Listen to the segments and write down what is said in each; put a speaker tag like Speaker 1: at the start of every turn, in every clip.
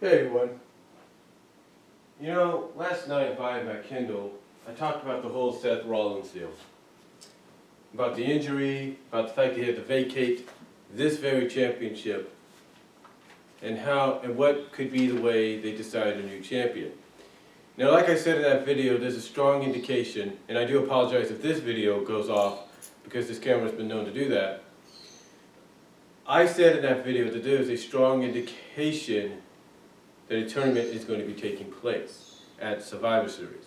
Speaker 1: Hey everyone. You know, last night via my Kindle, I talked about the whole Seth Rollins deal. About the injury, about the fact he had to vacate this very championship, and what could be the way they decide a new champion. Now, like I said in that video, there's a strong indication, and I do apologize if this video goes off because this camera's been known to do that. I said in that video that there is a strong indication that a tournament is going to be taking place at Suvivor Series.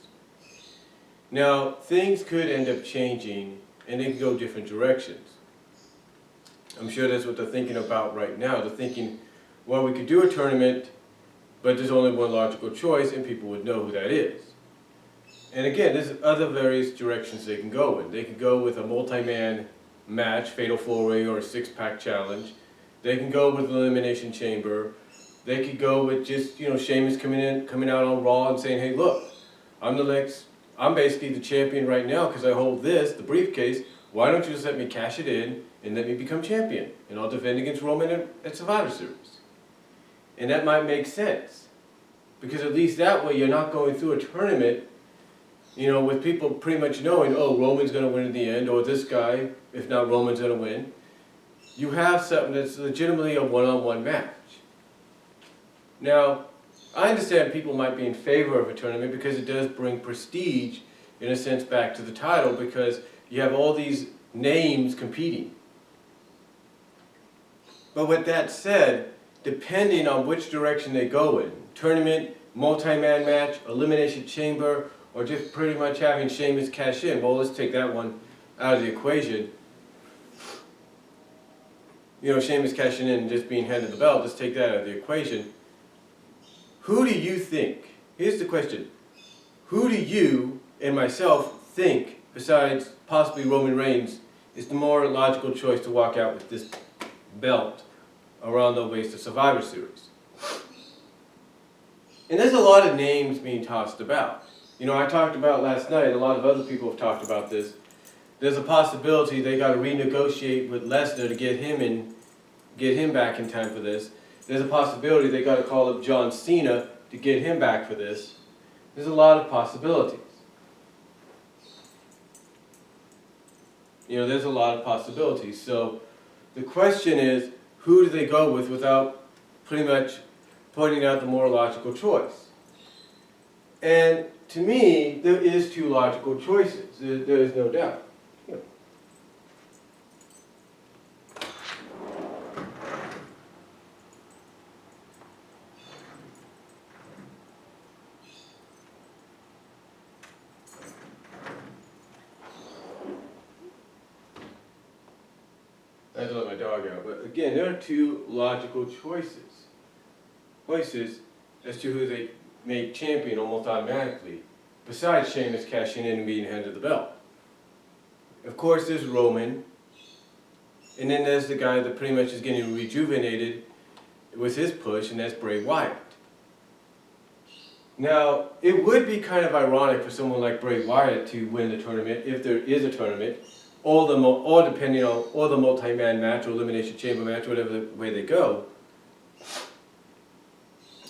Speaker 1: Now, things could end up changing and they could go different directions. I'm sure that's what they're thinking about right now. They're thinking, well, we could do a tournament, but there's only one logical choice and people would know who that is. And again, there's other various directions they can go in. They could go with a multi-man match, fatal four-way or a six-pack challenge. They can go with an elimination chamber. They could go with just, Sheamus coming out on Raw and saying, hey, look, I'm basically the champion right now because I hold this, the briefcase. Why don't you just let me cash it in and let me become champion? And I'll defend against Roman at Survivor Series. And that might make sense. Because at least that way you're not going through a tournament, with people pretty much knowing, oh, Roman's going to win in the end, or this guy, if not Roman's going to win. You have something that's legitimately a one-on-one match. Now, I understand people might be in favor of a tournament because it does bring prestige, in a sense, back to the title because you have all these names competing. But with that said, depending on which direction they go in, tournament, multi-man match, elimination chamber, or just pretty much having Sheamus cash in, well, let's take that one out of the equation. Sheamus cashing in and just being handed the belt, let's take that out of the equation. Who do you think, here's the question, who do you and myself think, besides possibly Roman Reigns, is the more logical choice to walk out with this belt around the waist of Survivor Series? And there's a lot of names being tossed about. I talked about last night, a lot of other people have talked about this. There's a possibility they got to renegotiate with Lesnar to get him back in time for this. There's a possibility they got to call up John Cena to get him back for this. There's a lot of possibilities. There's a lot of possibilities. So the question is, who do they go with without pretty much pointing out the more logical choice? And to me, there is two logical choices. There is no doubt. I had to let my dog out, but again, there are two logical choices as to who they make champion almost automatically, besides Sheamus cashing in and being handed the belt. Of course, there's Roman, and then there's the guy that pretty much is getting rejuvenated with his push, and that's Bray Wyatt. Now, it would be kind of ironic for someone like Bray Wyatt to win the tournament, if there is a tournament, or the multi-man match or elimination chamber match, whatever the way they go.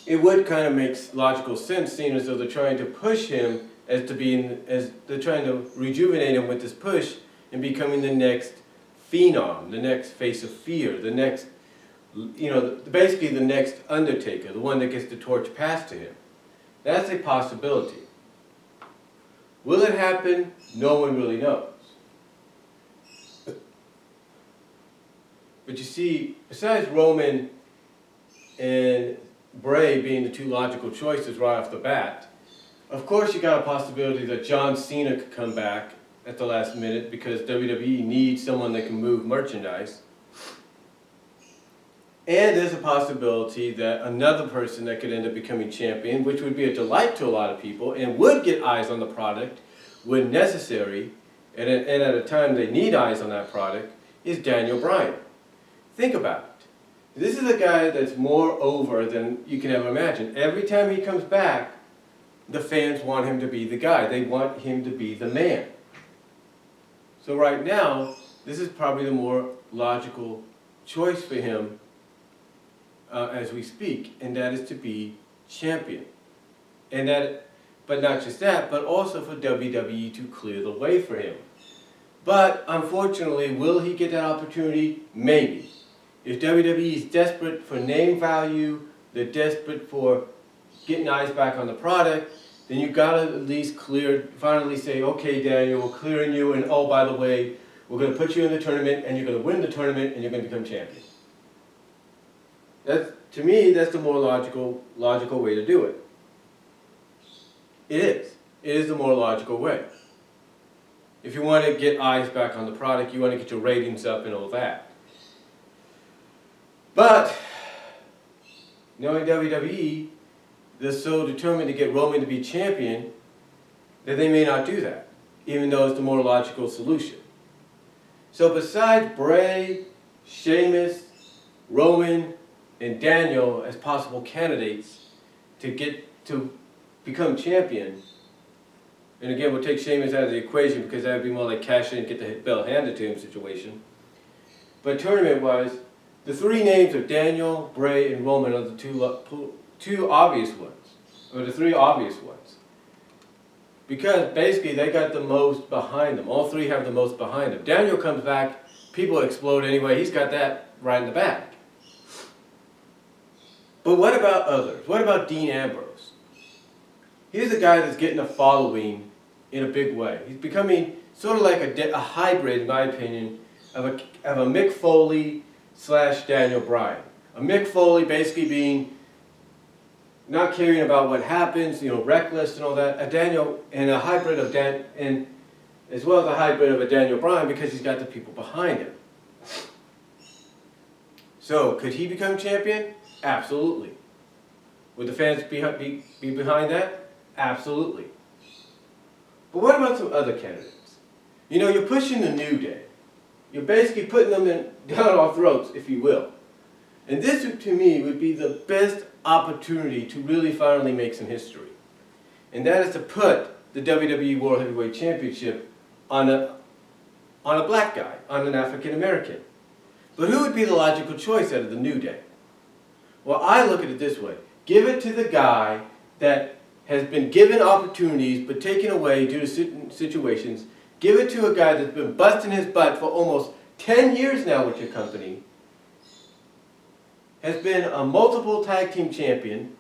Speaker 1: It would kind of make logical sense, seeing as though they're trying to push him as they're trying to rejuvenate him with this push and becoming the next phenom, the next face of fear, the next, basically the next Undertaker, the one that gets the torch passed to him. That's a possibility. Will it happen? No one really knows. But you see, besides Roman and Bray being the two logical choices right off the bat, of course you got a possibility that John Cena could come back at the last minute because WWE needs someone that can move merchandise. And there's a possibility that another person that could end up becoming champion, which would be a delight to a lot of people and would get eyes on the product when necessary, and at a time they need eyes on that product, is Daniel Bryan. Think about it. This is a guy that's more over than you can ever imagine. Every time he comes back, the fans want him to be the guy. They want him to be the man. So right now, this is probably the more logical choice for him as we speak, and that is to be champion. And that, but not just that, but also for WWE to clear the way for him. But unfortunately, will he get that opportunity? Maybe. If WWE is desperate for name value, they're desperate for getting eyes back on the product, then you gotta at least finally say, okay, Daniel, we're clearing you, and oh, by the way, we're gonna put you in the tournament, and you're gonna win the tournament, and you're gonna become champion. To me, that's the more logical way to do it. It is. It is the more logical way. If you want to get eyes back on the product, you want to get your ratings up and all that. But, knowing WWE, they're so determined to get Roman to be champion that they may not do that, even though it's the more logical solution. So besides Bray, Sheamus, Roman, and Daniel as possible candidates to become champion, and again, we'll take Sheamus out of the equation because that would be more like cash in and get the belt handed to him situation. But tournament-wise, the three names of Daniel, Bray, and Roman are the two obvious ones, or the three obvious ones. Because basically they got the most behind them. All three have the most behind them. Daniel comes back, people explode anyway, he's got that right in the back. But what about others? What about Dean Ambrose? He's a guy that's getting a following in a big way. He's becoming sort of like a hybrid, in my opinion, of a Mick Foley / Daniel Bryan. A Mick Foley basically being not caring about what happens, reckless and all that. A hybrid of and as well as a hybrid of a Daniel Bryan because he's got the people behind him. So, could he become champion? Absolutely. Would the fans be behind that? Absolutely. But what about some other candidates? You're pushing the New Day. You're basically putting them down our throats, if you will. And this, to me, would be the best opportunity to really finally make some history. And that is to put the WWE World Heavyweight Championship on a black guy, on an African American. But who would be the logical choice out of the New Day? Well, I look at it this way. Give it to the guy that has been given opportunities but taken away due to certain situations. Give it to a guy that's been busting his butt for almost 10 years now with your company, has been a multiple tag team champion,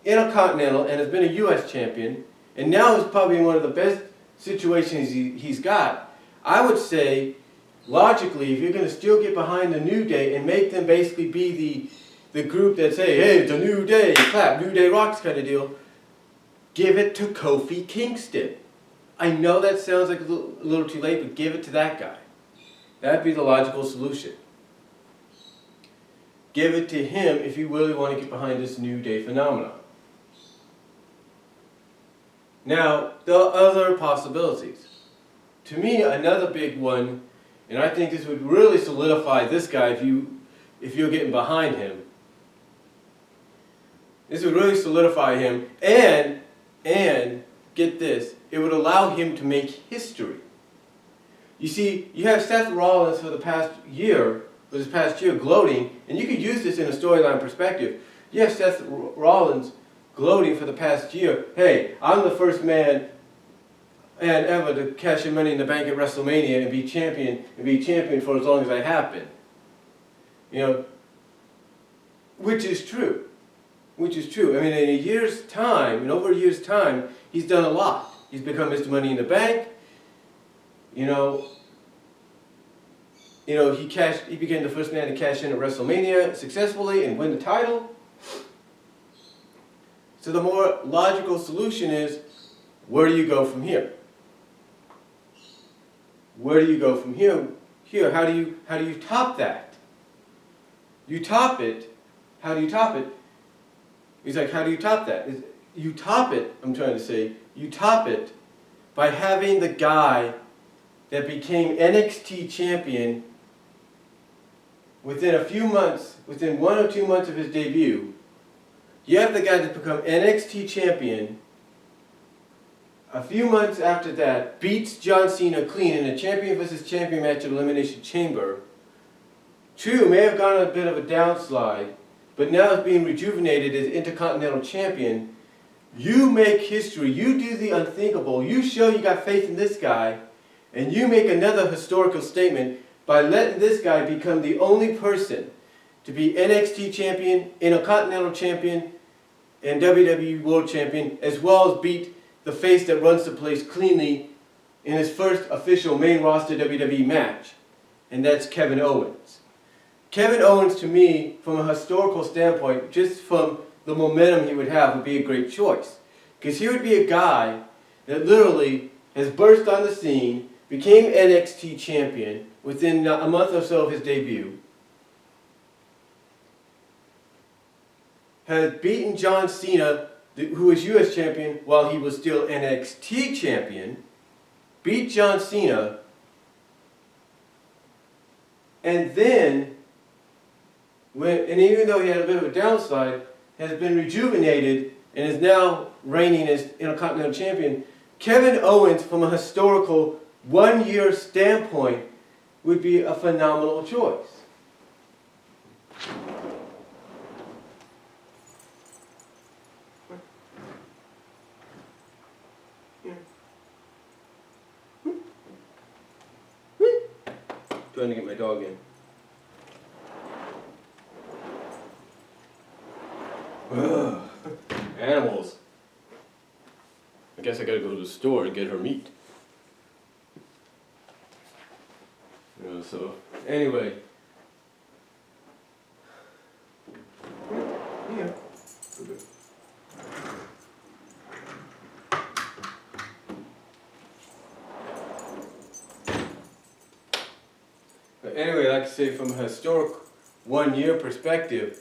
Speaker 1: Intercontinental, and has been a U.S. champion, and now is probably in one of the best situations he's got. I would say, logically, if you're going to still get behind the New Day and make them basically be the group that say, hey, it's a New Day, clap, New Day rocks kind of deal, give it to Kofi Kingston. I know that sounds like a little too late, but give it to that guy. That'd be the logical solution. Give it to him if you really want to get behind this New Day phenomenon. Now, there are other possibilities. To me, another big one, and I think this would really solidify this guy if you're getting behind him. This would really solidify him, and get this, it would allow him to make history. You see, you have Seth Rollins for this past year gloating, and you could use this in a storyline perspective. You have Seth Rollins gloating for the past year, hey, I'm the first man and ever to cash in Money in the Bank at WrestleMania and be champion for as long as I have been. Which is true. I mean, in over a year's time, he's done a lot. He's become Mr. Money in the Bank. He became the first man to cash in at WrestleMania successfully and win the title. So the more logical solution is, where do you go from here? Where do you go from here? How do you top that? You top it. How do you top it? He's like, how do you top that? You top it by having the guy that became NXT champion within 1 or 2 months of his debut. You have the guy that's become NXT champion. A few months after that, beats John Cena clean in a champion versus champion match at Elimination Chamber. May have gone on a bit of a downslide, but now is being rejuvenated as Intercontinental Champion, you make history, you do the unthinkable, you show you got faith in this guy, and you make another historical statement by letting this guy become the only person to be NXT Champion, Intercontinental Champion, and WWE World Champion, as well as beat the face that runs the place cleanly in his first official main roster WWE match, and that's Kevin Owens. Kevin Owens, to me, from a historical standpoint, just from the momentum he would have, would be a great choice. Because he would be a guy that literally has burst on the scene, became NXT Champion within a month or so of his debut, has beaten John Cena, who was US Champion while he was still NXT Champion, beat John Cena, and then, and even though he had a bit of a downside, has been rejuvenated and is now reigning as Intercontinental Champion. Kevin Owens, from a historical one-year standpoint, would be a phenomenal choice. Trying to get my dog in. Ugh. Animals. I guess I gotta go to the store and get her meat. So, anyway. Yeah. But anyway, like I say, from a historic one-year perspective,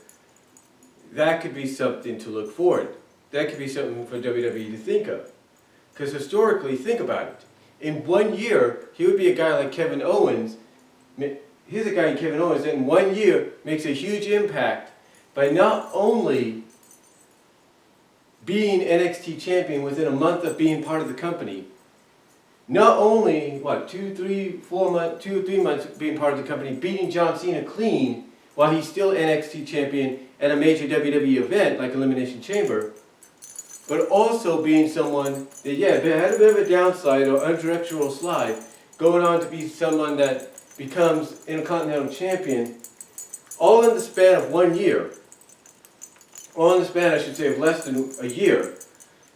Speaker 1: that could be something to look forward. That could be something for WWE to think of. Because historically, think about it. In 1 year, he would be a guy like Kevin Owens. Here's a guy in Kevin Owens that in 1 year makes a huge impact by not only being NXT Champion within a month of being part of the company, not only, 2 or 3 months being part of the company, beating John Cena clean while he's still NXT Champion at a major WWE event like Elimination Chamber, but also being someone that, had a bit of a downside or intellectual slide, going on to be someone that becomes Intercontinental Champion, all in the span of 1 year, all in the span, I should say, of less than a year.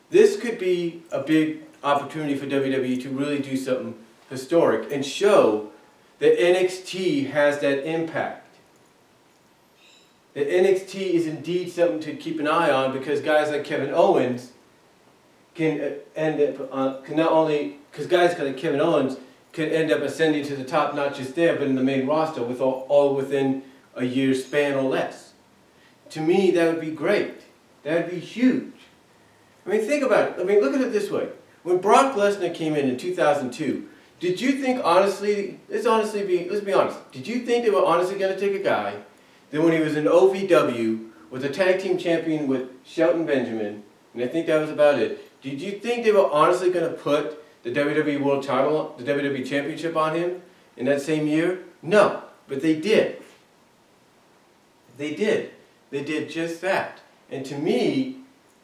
Speaker 1: This could be a big opportunity for WWE to really do something historic and show that NXT has that impact. That NXT is indeed something to keep an eye on, because guys like Kevin Owens can end up, can not only, because guys like Kevin Owens could end up ascending to the top, not just there, but in the main roster, with all within a year's span or less. To me, that would be great. That would be huge. I mean, think about it. I mean, look at it this way. When Brock Lesnar came in 2002, did you think, honestly, let's be honest, did you think they were honestly going to take a guy that when he was in OVW, was a tag team champion with Shelton Benjamin, and I think that was about it, did you think they were honestly going to put the WWE World title, the WWE Championship on him in that same year? No, but they did. They did. They did just that. And to me,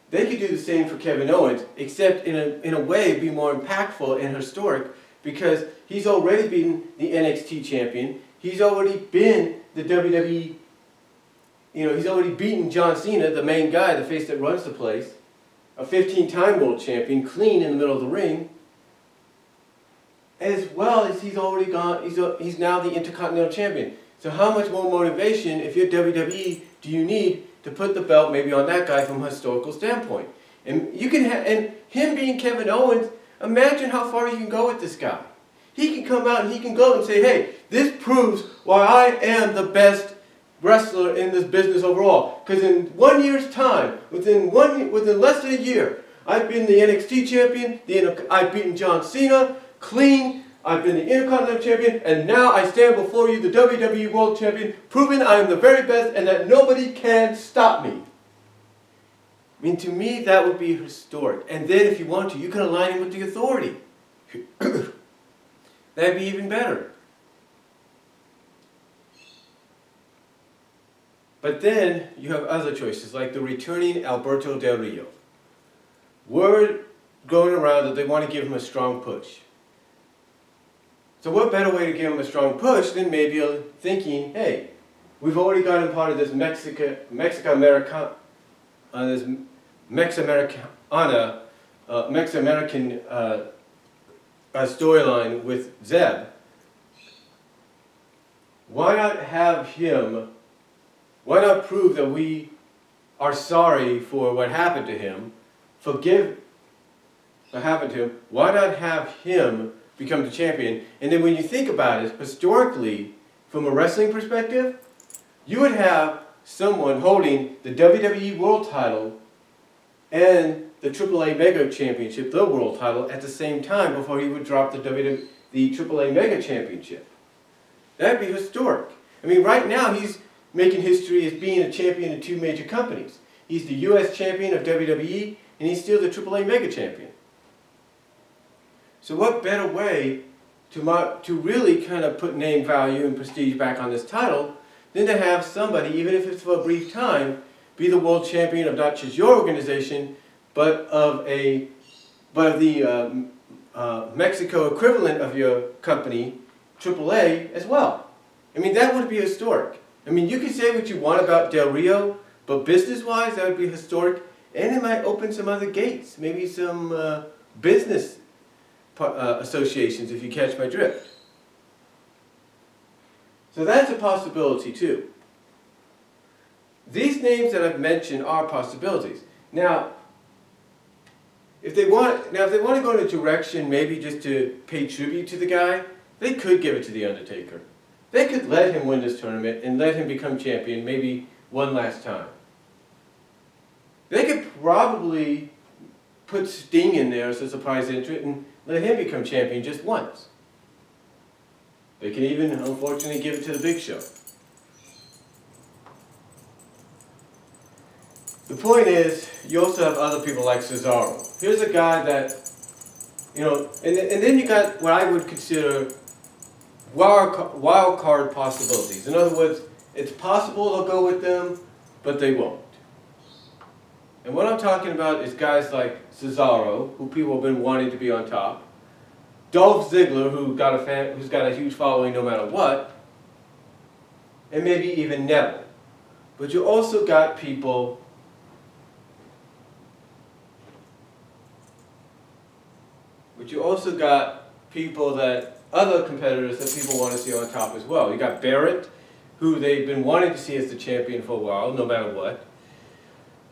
Speaker 1: they could do the same for Kevin Owens, except in a way be more impactful and historic, because he's already been the NXT champion. He's already been the WWE, he's already beaten John Cena, the main guy, the face that runs the place, a 15-time world champion, clean in the middle of the ring, as well as he's already gone, he's now the Intercontinental Champion. So how much more motivation, if you're WWE, do you need to put the belt maybe on that guy from a historical standpoint? And you can and him being Kevin Owens, imagine how far you can go with this guy. He can come out and he can go and say, hey, this proves why I am the best wrestler in this business overall. Because in 1 year's time, within less than a year, I've been the NXT champion, I've beaten John Cena clean, I've been the Intercontinental Champion, and now I stand before you, the WWE World Champion, proving I am the very best and that nobody can stop me. I mean, to me, that would be historic. And then, if you want to, you can align him with the Authority. That'd be even better. But then you have other choices, like the returning Alberto Del Rio. Word going around that they want to give him a strong push. So what better way to give him a strong push than maybe thinking, hey, we've already got him part of this Mexican storyline with Zeb. Why not prove that we are sorry for what happened to him, forgive what happened to him, why not have him become the champion? And then when you think about it, historically, from a wrestling perspective, you would have someone holding the WWE World title and the AAA Mega Championship, the World title, at the same time before he would drop the AAA Mega Championship. That'd be historic. I mean, right now he's making history as being a champion in two major companies. He's the US champion of WWE, and he's still the AAA Mega Champion. So what better way to really kind of put name value and prestige back on this title than to have somebody, even if it's for a brief time, be the world champion of not just your organization, but of the Mexico equivalent of your company, AAA, as well. I mean, that would be historic. I mean, you can say what you want about Del Rio, but business-wise, that would be historic, and it might open some other gates, maybe some business associations, if you catch my drift. So that's a possibility too. These names that I've mentioned are possibilities. Now, if they want to go in a direction, maybe just to pay tribute to the guy, they could give it to The Undertaker. They could let him win this tournament and let him become champion maybe one last time. They could probably put Sting in there as a surprise entrant and let him become champion just once. They can even, unfortunately, give it to the Big Show. The point is, you also have other people like Cesaro. Here's a guy that, and then you got what I would consider wild card possibilities. In other words, it's possible they'll go with them, but they won't. And what I'm talking about is guys like Cesaro, who people have been wanting to be on top, Dolph Ziggler, who's got a huge following no matter what, and maybe even Neville. But you also got people that other competitors that people want to see on top as well. You got Barrett, who they've been wanting to see as the champion for a while, no matter what.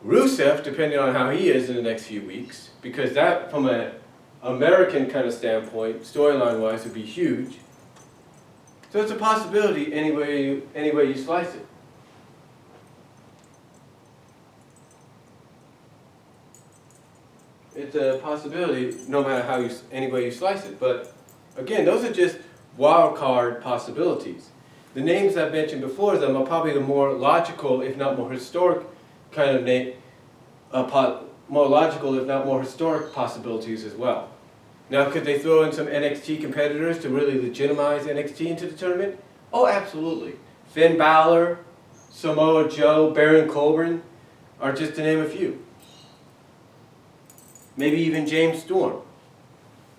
Speaker 1: Rusev, depending on how he is in the next few weeks, because that, from an American kind of standpoint, storyline-wise, would be huge. So it's a possibility any way you slice it. It's a possibility no matter any way you slice it. But again, those are just wild card possibilities. The names I've mentioned before them are probably the more logical, if not more historic, kind of more logical, if not more historic possibilities as well. Now, could they throw in some NXT competitors to really legitimize NXT into the tournament? Oh, absolutely. Finn Balor, Samoa Joe, Baron Corbin are just to name a few. Maybe even James Storm.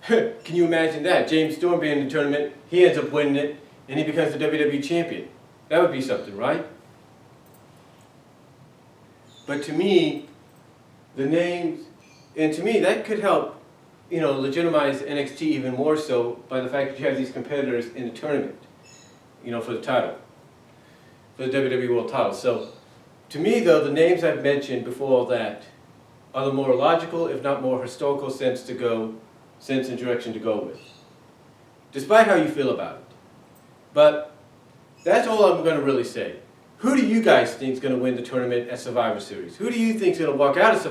Speaker 1: Can you imagine that? James Storm being in the tournament, he ends up winning it, and he becomes the WWE Champion. That would be something, right? But to me, the names, and to me that could help, legitimize NXT even more so by the fact that you have these competitors in the tournament, for the title, for the WWE World title. So, to me though, the names I've mentioned before that are the more logical, if not more historical sense and direction to go with, despite how you feel about it. But that's all I'm going to really say. Who do you guys think is going to win the tournament at Survivor Series? Who do you think is going to walk out of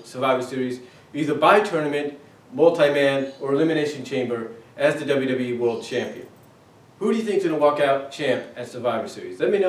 Speaker 1: Survivor Series either by tournament, multi-man, or elimination chamber as the WWE World Champion? Who do you think is going to walk out champ at Survivor Series? Let me know.